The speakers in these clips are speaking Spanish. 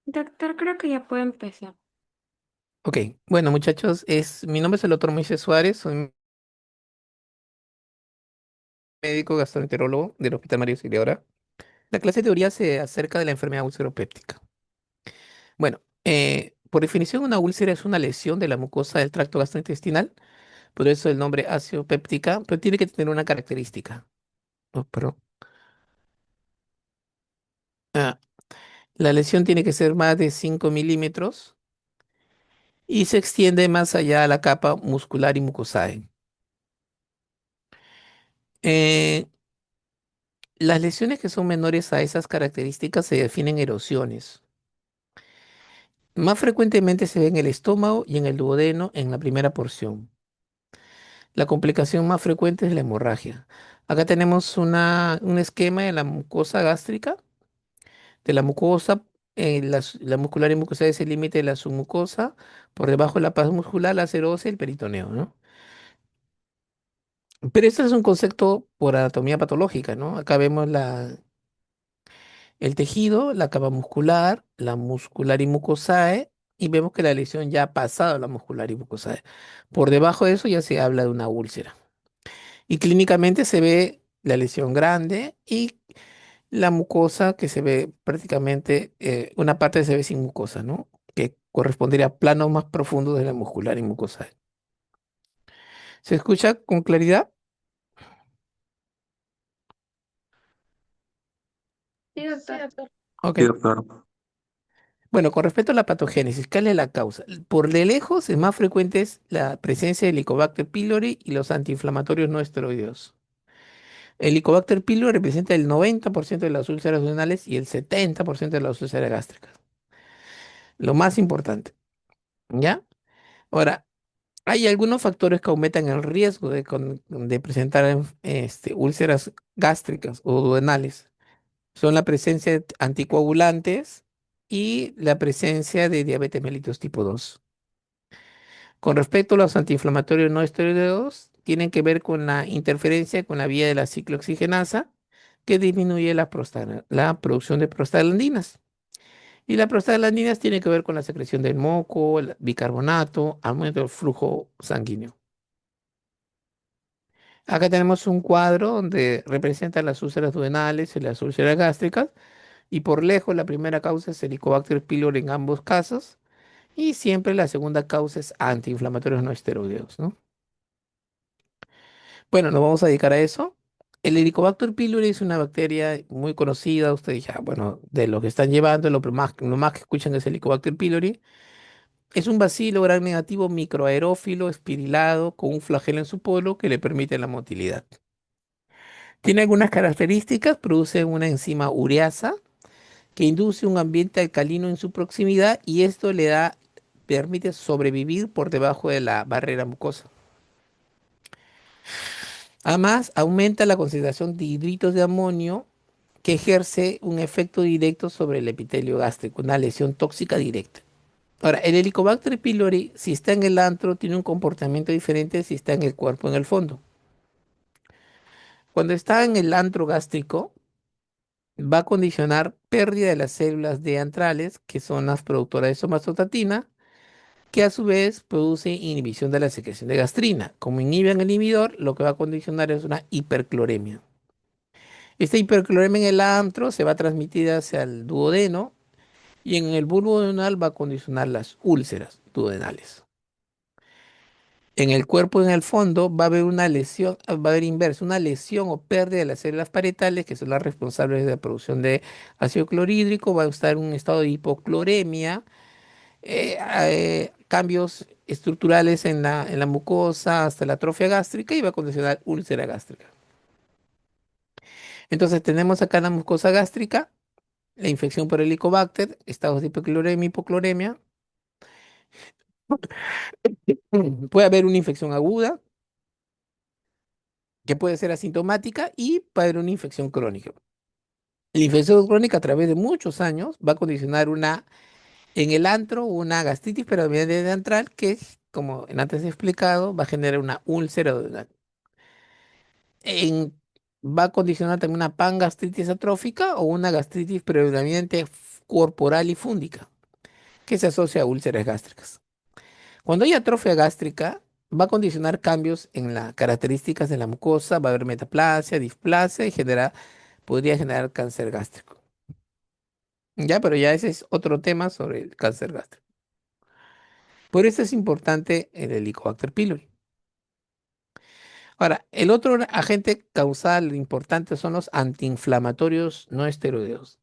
Doctor, creo que ya puedo empezar. Ok, bueno muchachos, mi nombre es el doctor Moisés Suárez, soy médico gastroenterólogo del Hospital María Auxiliadora. La clase de teoría se acerca de la enfermedad úlceropéptica. Bueno, por definición una úlcera es una lesión de la mucosa del tracto gastrointestinal, por eso el nombre ácido péptica, pero tiene que tener una característica. Oh, perdón. Ah, la lesión tiene que ser más de 5 milímetros y se extiende más allá a la capa muscular y mucosae. Eh, las lesiones que son menores a esas características se definen erosiones. Más frecuentemente se ve en el estómago y en el duodeno en la primera porción. La complicación más frecuente es la hemorragia. Acá tenemos un esquema de la mucosa gástrica, de la mucosa, la muscular y mucosa es el límite de la submucosa, por debajo de la paz muscular, la serosa y el peritoneo, ¿no? Pero esto es un concepto por anatomía patológica, ¿no? Acá vemos el tejido, la capa muscular, la muscular y mucosae, y vemos que la lesión ya ha pasado a la muscular y mucosae. Por debajo de eso ya se habla de una úlcera. Y clínicamente se ve la lesión grande y la mucosa que se ve prácticamente, una parte se ve sin mucosa, ¿no? Que correspondería a planos más profundos de la muscular y mucosae. ¿Se escucha con claridad? Sí, Sí, doctor. doctor. Ok. Sí, doctor. Bueno, con respecto a la patogénesis, ¿cuál es la causa? Por de lejos, es más frecuente es la presencia de Helicobacter pylori y los antiinflamatorios no esteroideos. El Helicobacter pylori representa el 90% de las úlceras duodenales y el 70% de las úlceras gástricas. Lo más importante, ¿ya? Ahora, hay algunos factores que aumentan el riesgo de presentar úlceras gástricas o duodenales. Son la presencia de anticoagulantes y la presencia de diabetes mellitus tipo 2. Con respecto a los antiinflamatorios no esteroideos, tienen que ver con la interferencia con la vía de la ciclooxigenasa, que disminuye la producción de prostaglandinas. Y las prostaglandinas tienen que ver con la secreción del moco, el bicarbonato, aumento del flujo sanguíneo. Acá tenemos un cuadro donde representa las úlceras duodenales y las úlceras gástricas, y por lejos la primera causa es Helicobacter pylori en ambos casos, y siempre la segunda causa es antiinflamatorios no esteroideos, ¿no? Bueno, nos vamos a dedicar a eso. El Helicobacter pylori es una bacteria muy conocida. Usted dice, bueno, de lo que están llevando, lo más que escuchan es Helicobacter pylori. Es un bacilo gram negativo microaerófilo espirilado con un flagelo en su polo que le permite la motilidad. Tiene algunas características, produce una enzima ureasa que induce un ambiente alcalino en su proximidad y esto permite sobrevivir por debajo de la barrera mucosa. Además, aumenta la concentración de hidritos de amonio que ejerce un efecto directo sobre el epitelio gástrico, una lesión tóxica directa. Ahora, el Helicobacter pylori, si está en el antro, tiene un comportamiento diferente si está en el cuerpo, en el fondo. Cuando está en el antro gástrico, va a condicionar pérdida de las células de antrales, que son las productoras de somatostatina, que a su vez produce inhibición de la secreción de gastrina. Como inhiben el inhibidor, lo que va a condicionar es una hipercloremia. Esta hipercloremia en el antro se va a transmitir hacia el duodeno y en el bulbo duodenal va a condicionar las úlceras duodenales. En el cuerpo, en el fondo, va a haber una lesión, va a haber inverso, una lesión o pérdida de las células parietales, que son las responsables de la producción de ácido clorhídrico, va a estar en un estado de hipocloremia, cambios estructurales en la mucosa hasta la atrofia gástrica y va a condicionar úlcera gástrica. Entonces tenemos acá la mucosa gástrica, la infección por Helicobacter, estados de hipocloremia, hipocloremia. Puede haber una infección aguda, que puede ser asintomática, y puede haber una infección crónica. La infección crónica a través de muchos años va a condicionar en el antro una gastritis piramidal antral que, como antes he explicado, va a generar una úlcera duodenal. En- Va a condicionar también una pangastritis atrófica o una gastritis predominante corporal y fúngica. que se asocia a úlceras gástricas. Cuando hay atrofia gástrica, va a condicionar cambios en las características de la mucosa, va a haber metaplasia, displasia y podría generar cáncer gástrico. Ya, pero ya ese es otro tema sobre el cáncer gástrico. Por eso es importante el Helicobacter pylori. Ahora, el otro agente causal importante son los antiinflamatorios no esteroideos.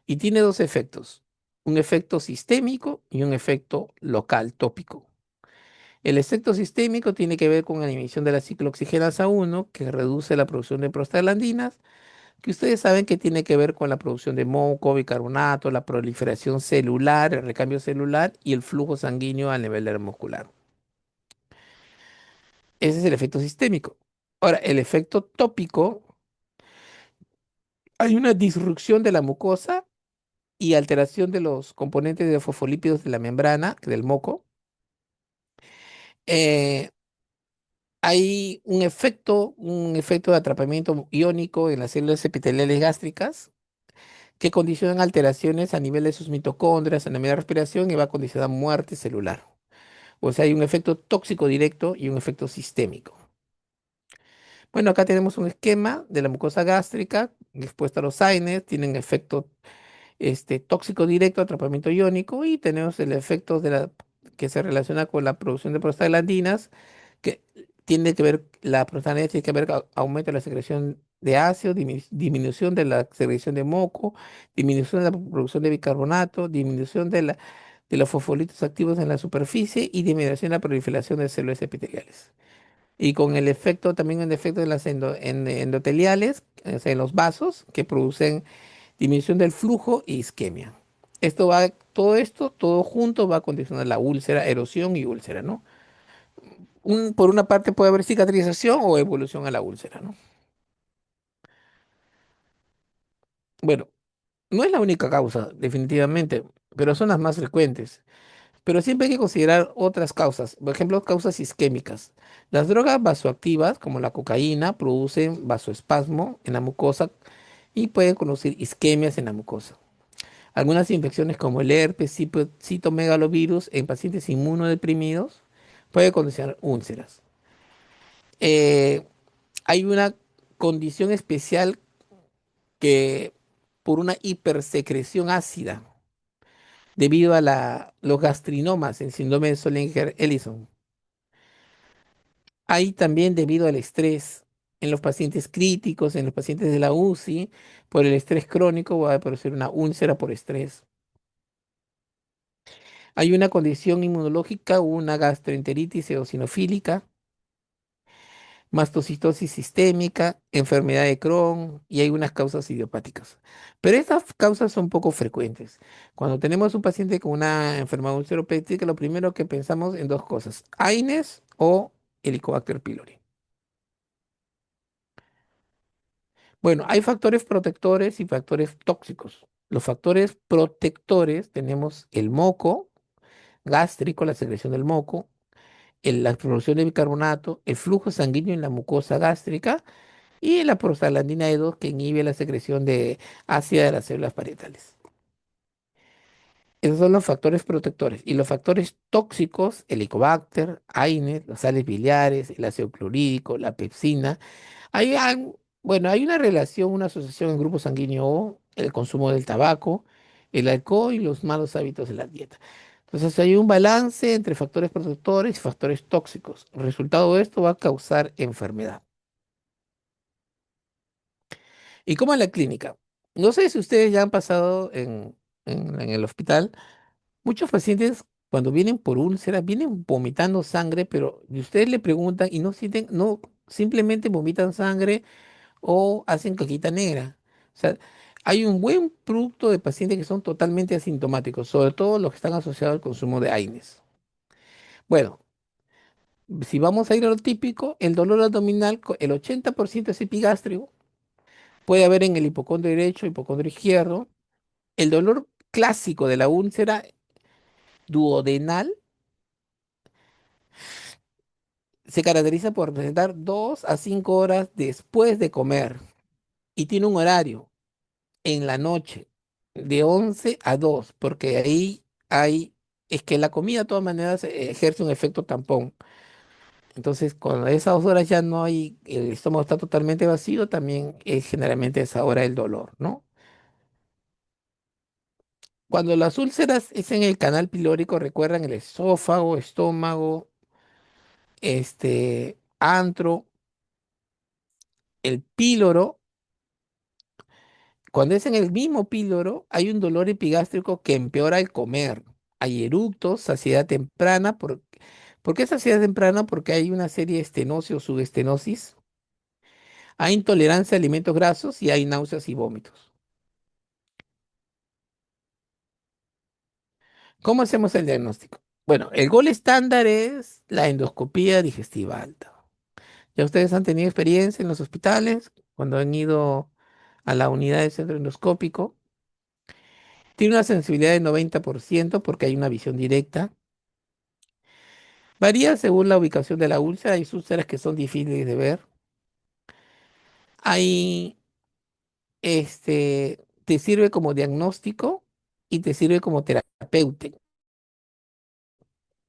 Y tiene dos efectos, un efecto sistémico y un efecto local, tópico. El efecto sistémico tiene que ver con la inhibición de la ciclooxigenasa 1, que reduce la producción de prostaglandinas, que ustedes saben que tiene que ver con la producción de moco, bicarbonato, la proliferación celular, el recambio celular y el flujo sanguíneo a nivel muscular. Ese es el efecto sistémico. Ahora, el efecto tópico, hay una disrupción de la mucosa y alteración de los componentes de fosfolípidos de la membrana, del moco. Eh, Hay un efecto de atrapamiento iónico en las células epiteliales gástricas que condicionan alteraciones a nivel de sus mitocondrias, a nivel de respiración y va a condicionar muerte celular. O sea, hay un efecto tóxico directo y un efecto sistémico. Bueno, acá tenemos un esquema de la mucosa gástrica expuesta a los AINES, tienen efecto tóxico directo, atrapamiento iónico, y tenemos el efecto que se relaciona con la producción de prostaglandinas, que tiene que ver, la prostaglandina tiene que ver con aumento de la secreción de ácido, disminución de la secreción de moco, disminución de la producción de bicarbonato, disminución de los fosfolitos activos en la superficie y disminución de la proliferación de células epiteliales. Y con el efecto, también el efecto de las endoteliales, o sea, en los vasos, que producen disminución del flujo y isquemia. Todo esto, todo junto va a condicionar la úlcera, erosión y úlcera, ¿no? Por una parte puede haber cicatrización o evolución a la úlcera, ¿no? Bueno, no es la única causa, definitivamente, pero son las más frecuentes. Pero siempre hay que considerar otras causas, por ejemplo, causas isquémicas. Las drogas vasoactivas, como la cocaína, producen vasoespasmo en la mucosa y pueden producir isquemias en la mucosa. Algunas infecciones como el herpes, citomegalovirus en pacientes inmunodeprimidos puede condicionar úlceras. Eh, Hay una condición especial que por una hipersecreción ácida debido a los gastrinomas en síndrome de Zollinger-Ellison. Hay también debido al estrés en los pacientes críticos, en los pacientes de la UCI, por el estrés crónico va a producir una úlcera por estrés. Hay una condición inmunológica, una gastroenteritis eosinofílica, mastocitosis sistémica, enfermedad de Crohn y hay unas causas idiopáticas. Pero estas causas son poco frecuentes. Cuando tenemos un paciente con una enfermedad ulceropéptica, lo primero que pensamos en dos cosas, AINES o Helicobacter pylori. Bueno, hay factores protectores y factores tóxicos. Los factores protectores tenemos el moco gástrico, la secreción del moco, la producción de bicarbonato, el flujo sanguíneo en la mucosa gástrica y la prostaglandina E2 que inhibe la secreción de ácida de las células parietales. Esos son los factores protectores. Y los factores tóxicos, el Helicobacter, AINES, las sales biliares, el ácido clorhídrico, la pepsina. Bueno, hay una relación, una asociación en grupo sanguíneo O, el consumo del tabaco, el alcohol y los malos hábitos de la dieta. Entonces hay un balance entre factores protectores y factores tóxicos. El resultado de esto va a causar enfermedad. ¿Y cómo en la clínica? No sé si ustedes ya han pasado en el hospital. Muchos pacientes cuando vienen por úlcera vienen vomitando sangre, pero y ustedes le preguntan y no sienten, no, simplemente vomitan sangre o hacen caquita negra. O sea, hay un buen producto de pacientes que son totalmente asintomáticos, sobre todo los que están asociados al consumo de AINES. Bueno, si vamos a ir a lo típico, el dolor abdominal, el 80% es epigástrico, puede haber en el hipocondrio derecho, hipocondrio izquierdo. El dolor clásico de la úlcera duodenal se caracteriza por presentar 2 a 5 horas después de comer y tiene un horario en la noche de 11 a 2, porque ahí hay es que la comida de todas maneras ejerce un efecto tampón. Entonces, cuando a esas 2 horas ya no hay, el estómago está totalmente vacío, también es generalmente esa hora el dolor, ¿no? Cuando las úlceras es en el canal pilórico, recuerdan el esófago, estómago, antro, el píloro. Cuando es en el mismo píloro, hay un dolor epigástrico que empeora al comer. Hay eructos, saciedad temprana. ¿Por qué saciedad temprana? Porque hay una serie de estenosis o subestenosis. Hay intolerancia a alimentos grasos y hay náuseas y vómitos. ¿Cómo hacemos el diagnóstico? Bueno, el gol estándar es la endoscopía digestiva alta. ¿Ya ustedes han tenido experiencia en los hospitales cuando han ido a la unidad de centro endoscópico? Tiene una sensibilidad de 90% porque hay una visión directa. Varía según la ubicación de la úlcera. Hay úlceras que son difíciles de ver. Hay, te sirve como diagnóstico y te sirve como terapéutico.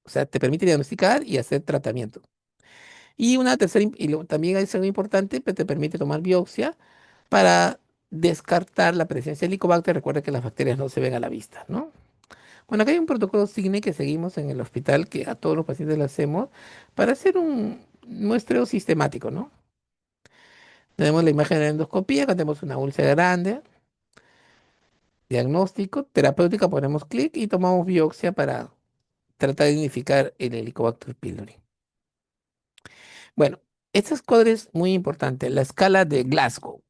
O sea, te permite diagnosticar y hacer tratamiento. Y una tercera, también es algo importante, te permite tomar biopsia para descartar la presencia de Helicobacter. Recuerda que las bacterias no se ven a la vista, ¿no? Bueno, acá hay un protocolo SIGNE que seguimos en el hospital, que a todos los pacientes le hacemos para hacer un muestreo sistemático, ¿no? Tenemos la imagen de la endoscopía, acá tenemos una úlcera grande, diagnóstico, terapéutica, ponemos clic y tomamos biopsia para tratar de identificar el Helicobacter pylori. Bueno, esta escuadra es muy importante, la escala de Glasgow.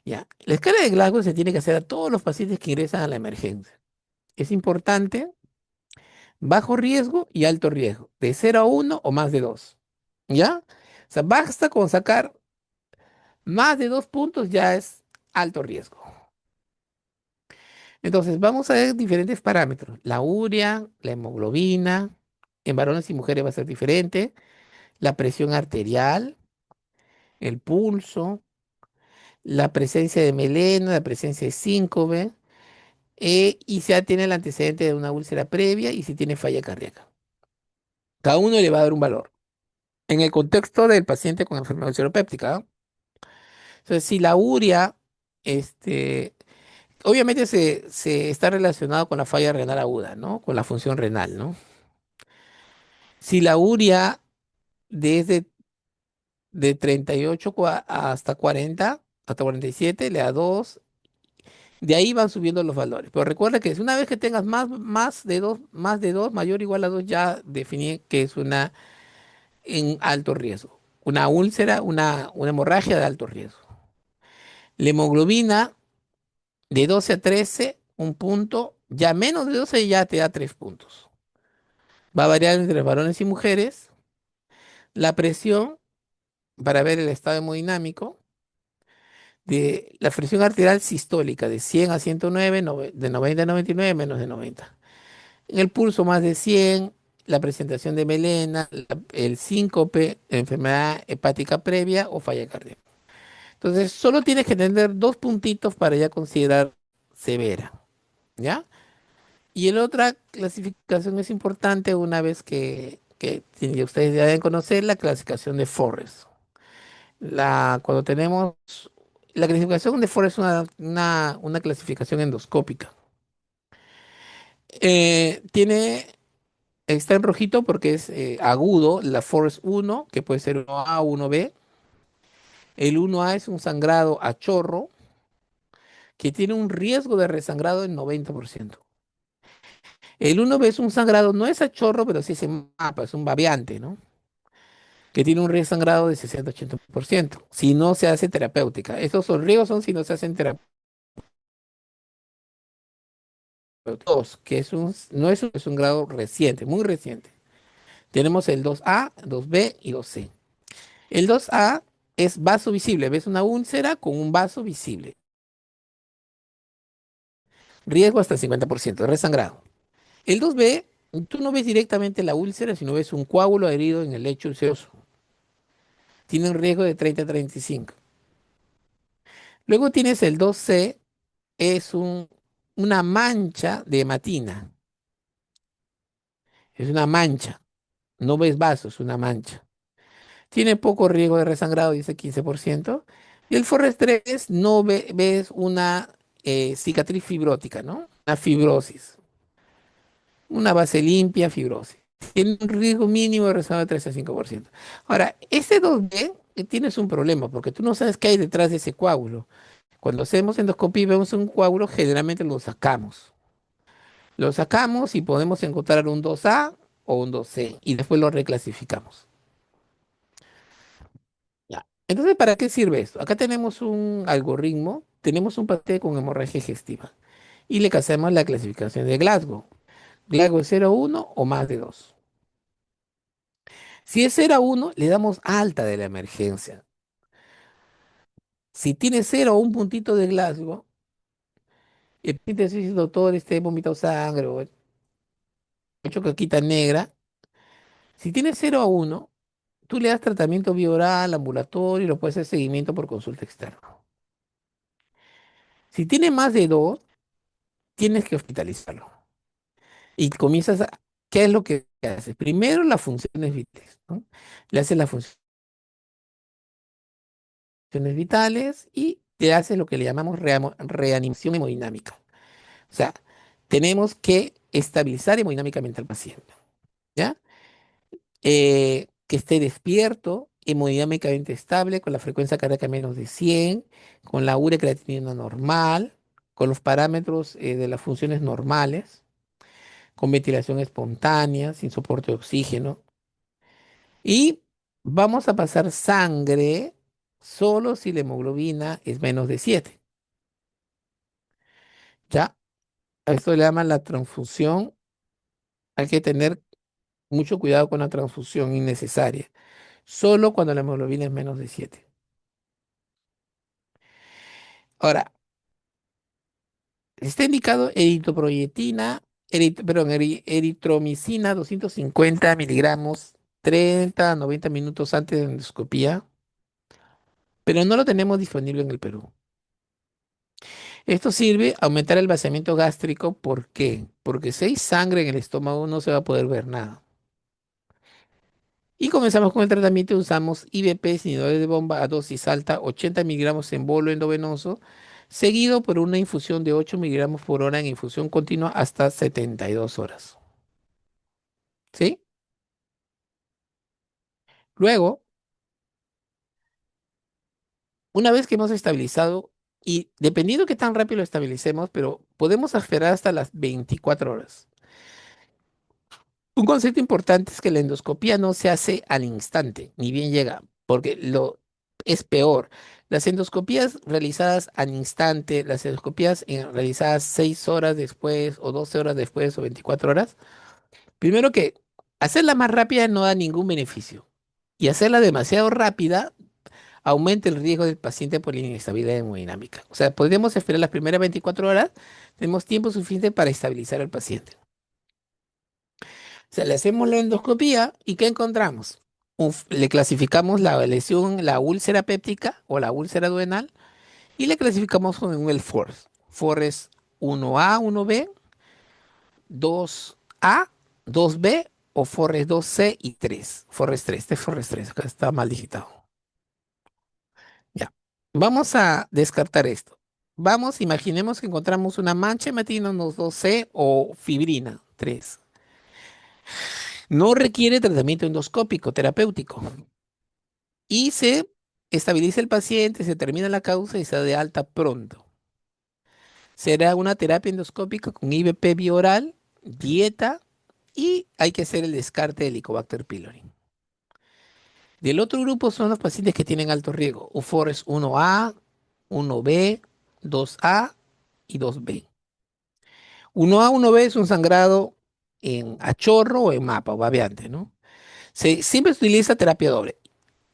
Ya, la escala de Glasgow se tiene que hacer a todos los pacientes que ingresan a la emergencia. Es importante, bajo riesgo y alto riesgo, de 0 a 1 o más de 2. ¿Ya? O sea, basta con sacar más de 2 puntos, ya es alto riesgo. Entonces, vamos a ver diferentes parámetros. La urea, la hemoglobina, en varones y mujeres va a ser diferente. La presión arterial, el pulso, la presencia de melena, la presencia de síncope, y si ya tiene el antecedente de una úlcera previa y si tiene falla cardíaca. Cada uno le va a dar un valor. En el contexto del paciente con enfermedad ulceropéptica, ¿no? Entonces, si la urea, este, obviamente se está relacionado con la falla renal aguda, ¿no? Con la función renal, ¿no? Si la urea desde de 38 hasta 40, hasta 47, le da 2, de ahí van subiendo los valores. Pero recuerda que una vez que tengas más de 2, mayor o igual a 2, ya definí que es una en alto riesgo. Una úlcera, una hemorragia de alto riesgo. La hemoglobina de 12 a 13, un punto, ya menos de 12 ya te da 3 puntos. Va a variar entre varones y mujeres. La presión, para ver el estado hemodinámico, de la presión arterial sistólica de 100 a 109, de 90 a 99, menos de 90. En el pulso más de 100, la presentación de melena, el síncope, enfermedad hepática previa o falla cardíaca. Entonces, solo tienes que tener 2 puntitos para ya considerar severa, ¿ya? Y la otra clasificación es importante una vez que ustedes ya deben conocer la clasificación de Forrest. Cuando tenemos la clasificación de Forrest es una clasificación endoscópica. Está en rojito porque es agudo, la Forrest 1, que puede ser 1A o 1B. El 1A es un sangrado a chorro que tiene un riesgo de resangrado del 90%. El 1B es un sangrado, no es a chorro, pero sí se mapa, es un babeante, ¿no? Que tiene un riesgo de sangrado de 60-80%, si no se hace terapéutica. Estos son riesgos son si no se hacen terapéuticos, que no es un grado reciente, muy reciente. Tenemos el 2A, 2B y 2C. El 2A es vaso visible, ves una úlcera con un vaso visible. Riesgo hasta el 50%, resangrado. El 2B, tú no ves directamente la úlcera, sino ves un coágulo adherido en el lecho ulceroso. Tiene un riesgo de 30-35. Luego tienes el 2C, es una mancha de hematina. es una mancha. No ves vaso, es una mancha. Tiene poco riesgo de resangrado, dice 15%. Y el Forest 3 ves una cicatriz fibrótica, ¿no? Una fibrosis. Una base limpia, fibrosis. Tiene un riesgo mínimo de resangrado de 3 a 5%. Ahora, ese 2B tienes un problema porque tú no sabes qué hay detrás de ese coágulo. Cuando hacemos endoscopia y vemos un coágulo, generalmente lo sacamos. Lo sacamos y podemos encontrar un 2A o un 2C y después lo reclasificamos. Ya. Entonces, ¿para qué sirve esto? Acá tenemos un algoritmo, tenemos un paciente con hemorragia digestiva y le hacemos la clasificación de Glasgow. Glasgow es 0,1 o más de 2. Si es 0,1, le damos alta de la emergencia. Si tiene 0 o un puntito de Glasgow, el paciente dice, doctor, vomitado sangre o hecho caquita negra. Si tiene 0 a 1, tú le das tratamiento bioral, ambulatorio y lo puedes hacer seguimiento por consulta externa. Si tiene más de 2, tienes que hospitalizarlo. Y comienzas a... ¿Qué es lo que haces? Primero las funciones vitales, ¿no? Le haces las funciones vitales y te haces lo que le llamamos reanimación hemodinámica. O sea, tenemos que estabilizar hemodinámicamente al paciente, ¿ya? Que esté despierto, hemodinámicamente estable, con la frecuencia cardíaca menos de 100, con la urea creatinina normal, con los parámetros de las funciones normales, con ventilación espontánea, sin soporte de oxígeno. Y vamos a pasar sangre solo si la hemoglobina es menos de 7. ¿Ya? A esto le llaman la transfusión. Hay que tener mucho cuidado con la transfusión innecesaria. Solo cuando la hemoglobina es menos de 7. Ahora, está indicado eritropoyetina, eritromicina 250 miligramos, 30 a 90 minutos antes de la endoscopía, pero no lo tenemos disponible en el Perú. Esto sirve a aumentar el vaciamiento gástrico. ¿Por qué? Porque si hay sangre en el estómago no se va a poder ver nada. Y comenzamos con el tratamiento. Usamos IVP, inhibidores de bomba a dosis alta, 80 miligramos en bolo endovenoso, seguido por una infusión de 8 miligramos por hora en infusión continua hasta 72 horas. ¿Sí? Luego, una vez que hemos estabilizado, y dependiendo qué tan rápido lo estabilicemos, pero podemos esperar hasta las 24 horas. Un concepto importante es que la endoscopía no se hace al instante, ni bien llega, porque lo es peor. Las endoscopías realizadas al instante, las endoscopías realizadas 6 horas después, o 12 horas después, o 24 horas, primero que hacerla más rápida no da ningún beneficio. Y hacerla demasiado rápida aumenta el riesgo del paciente por la inestabilidad hemodinámica. O sea, podríamos esperar las primeras 24 horas, tenemos tiempo suficiente para estabilizar al paciente. O sea, le hacemos la endoscopía y ¿qué encontramos? Le clasificamos la lesión, la úlcera péptica o la úlcera duodenal y le clasificamos con el FORS. FORS 1A, 1B, 2A, 2B o FORS 2C y 3. FORS 3, este es FORS 3, acá está mal digitado. Ya. Vamos a descartar esto. Vamos, imaginemos que encontramos una mancha hemática 2C o fibrina 3. No requiere tratamiento endoscópico terapéutico y se estabiliza el paciente, se termina la causa y se da de alta pronto. Será una terapia endoscópica con IVP bioral, dieta y hay que hacer el descarte del Helicobacter pylori. Del otro grupo son los pacientes que tienen alto riesgo, UFORES 1A, 1B, 2A y 2B. 1A, 1B es un sangrado a chorro o en mapa o babeante, ¿no? Siempre se utiliza terapia doble.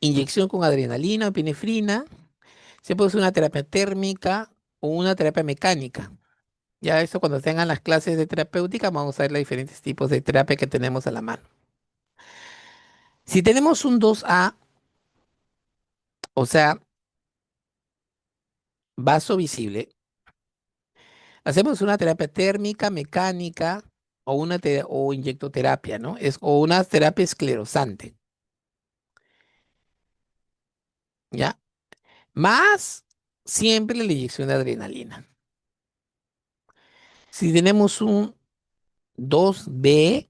Inyección con adrenalina o epinefrina. Se puede usar una terapia térmica o una terapia mecánica. Ya esto cuando tengan las clases de terapéutica vamos a ver los diferentes tipos de terapia que tenemos a la mano. Si tenemos un 2A, o sea, vaso visible, hacemos una terapia térmica, mecánica, o inyectoterapia, ¿no? O una terapia esclerosante, ¿ya? Más siempre la inyección de adrenalina. Si tenemos un 2B,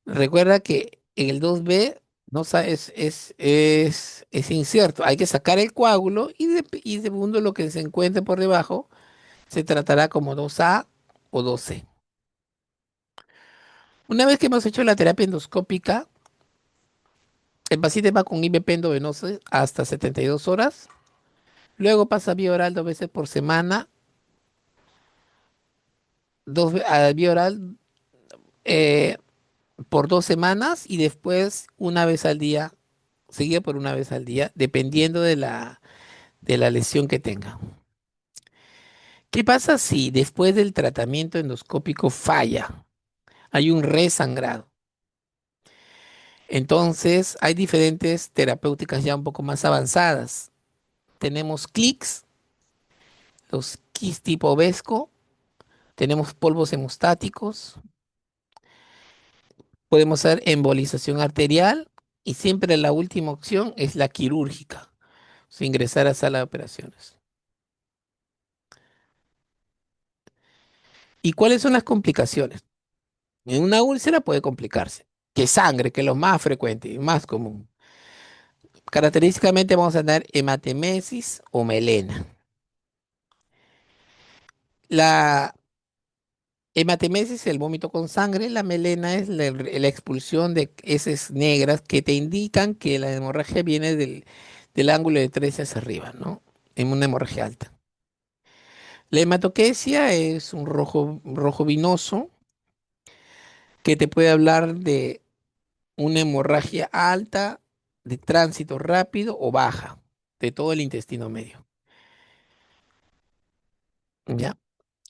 recuerda que en el 2B no sa- es incierto. Hay que sacar el coágulo y segundo lo que se encuentre por debajo se tratará como 2A o 2C. Una vez que hemos hecho la terapia endoscópica, el paciente va con IVP endovenoso hasta 72 horas. Luego pasa vía oral 2 veces por semana, vía oral eh, por 2 semanas y después una vez al día, seguida por una vez al día, dependiendo de la lesión que tenga. ¿Qué pasa si después del tratamiento endoscópico falla? Hay un resangrado. Entonces, hay diferentes terapéuticas ya un poco más avanzadas. Tenemos clics, los kits tipo Vesco, tenemos polvos hemostáticos, podemos hacer embolización arterial y siempre la última opción es la quirúrgica, o sea, ingresar a sala de operaciones. ¿Y cuáles son las complicaciones? En una úlcera puede complicarse, que sangre, que es lo más frecuente y más común. Característicamente vamos a tener hematemesis o melena. La hematemesis es el vómito con sangre, la melena es la expulsión de heces negras que te indican que la hemorragia viene del ángulo de 13 hacia arriba, ¿no? En una hemorragia alta. La hematoquesia es un rojo vinoso que te puede hablar de una hemorragia alta, de tránsito rápido o baja, de todo el intestino medio. ¿Ya?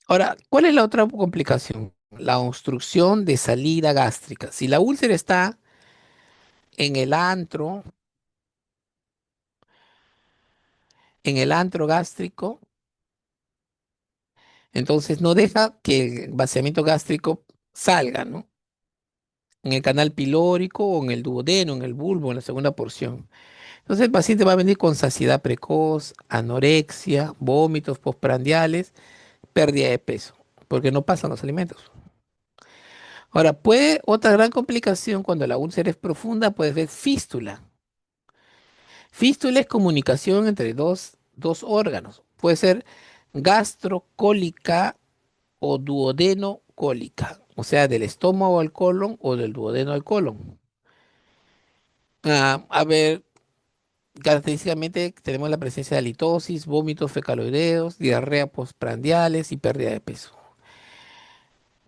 Ahora, ¿cuál es la otra complicación? La obstrucción de salida gástrica. Si la úlcera está en el antro gástrico, entonces no deja que el vaciamiento gástrico salga, ¿no? En el canal pilórico o en el duodeno, en el bulbo, en la segunda porción. Entonces el paciente va a venir con saciedad precoz, anorexia, vómitos postprandiales, pérdida de peso, porque no pasan los alimentos. Ahora, otra gran complicación cuando la úlcera es profunda puede ser fístula. Fístula es comunicación entre dos órganos. Puede ser gastrocólica o duodenocólica, o sea, del estómago al colon o del duodeno al colon. A ver, característicamente tenemos la presencia de halitosis, vómitos fecaloideos, diarrea postprandiales y pérdida de peso.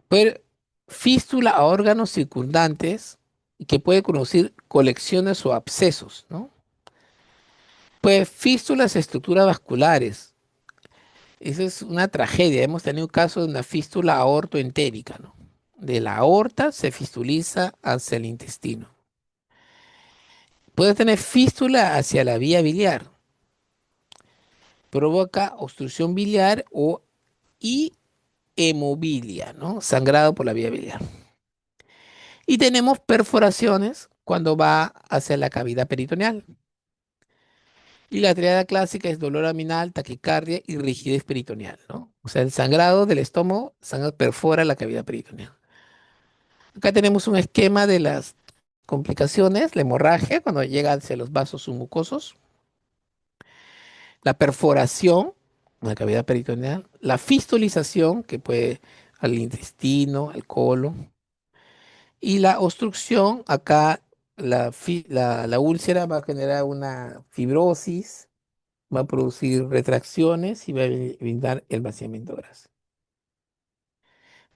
Puede fístula a órganos circundantes que puede producir colecciones o abscesos, ¿no? Pues fístulas a estructuras vasculares. Esa es una tragedia. Hemos tenido un caso de una fístula aortoentérica, ¿no? De la aorta se fistuliza hacia el intestino. Puede tener fístula hacia la vía biliar. Provoca obstrucción biliar y hemobilia, ¿no? Sangrado por la vía biliar. Y tenemos perforaciones cuando va hacia la cavidad peritoneal. Y la triada clásica es dolor abdominal, taquicardia y rigidez peritoneal, ¿no? O sea, el sangrado del estómago perfora la cavidad peritoneal. Acá tenemos un esquema de las complicaciones, la hemorragia cuando llega hacia los vasos submucosos, la perforación, la cavidad peritoneal, la fistulización que puede al intestino, al colon, y la obstrucción, acá la úlcera va a generar una fibrosis, va a producir retracciones y va a brindar el vaciamiento grasa.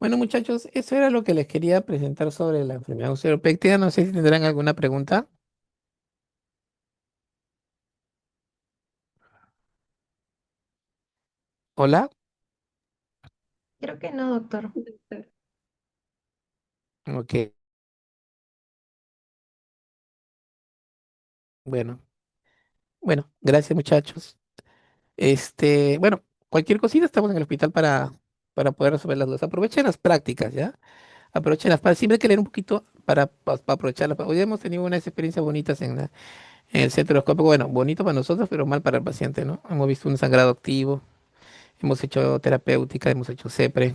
Bueno, muchachos, eso era lo que les quería presentar sobre la enfermedad ulceropéctica. No sé si tendrán alguna pregunta. Hola. Creo que no, doctor. Ok, bueno, bueno, gracias muchachos. Bueno, cualquier cosita estamos en el hospital para para poder resolver las dudas. Aprovechen las prácticas, ¿ya? Aprovechen las prácticas. Siempre hay que leer un poquito para aprovecharlas. Hoy hemos tenido unas experiencias bonitas en el centro escópico. Bueno, bonito para nosotros, pero mal para el paciente, ¿no? Hemos visto un sangrado activo, hemos hecho terapéutica, hemos hecho CEPRE.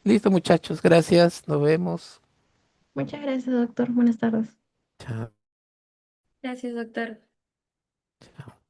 Listo, muchachos, gracias. Nos vemos. Muchas gracias, doctor. Buenas tardes. Chao. Gracias, doctor. Chao.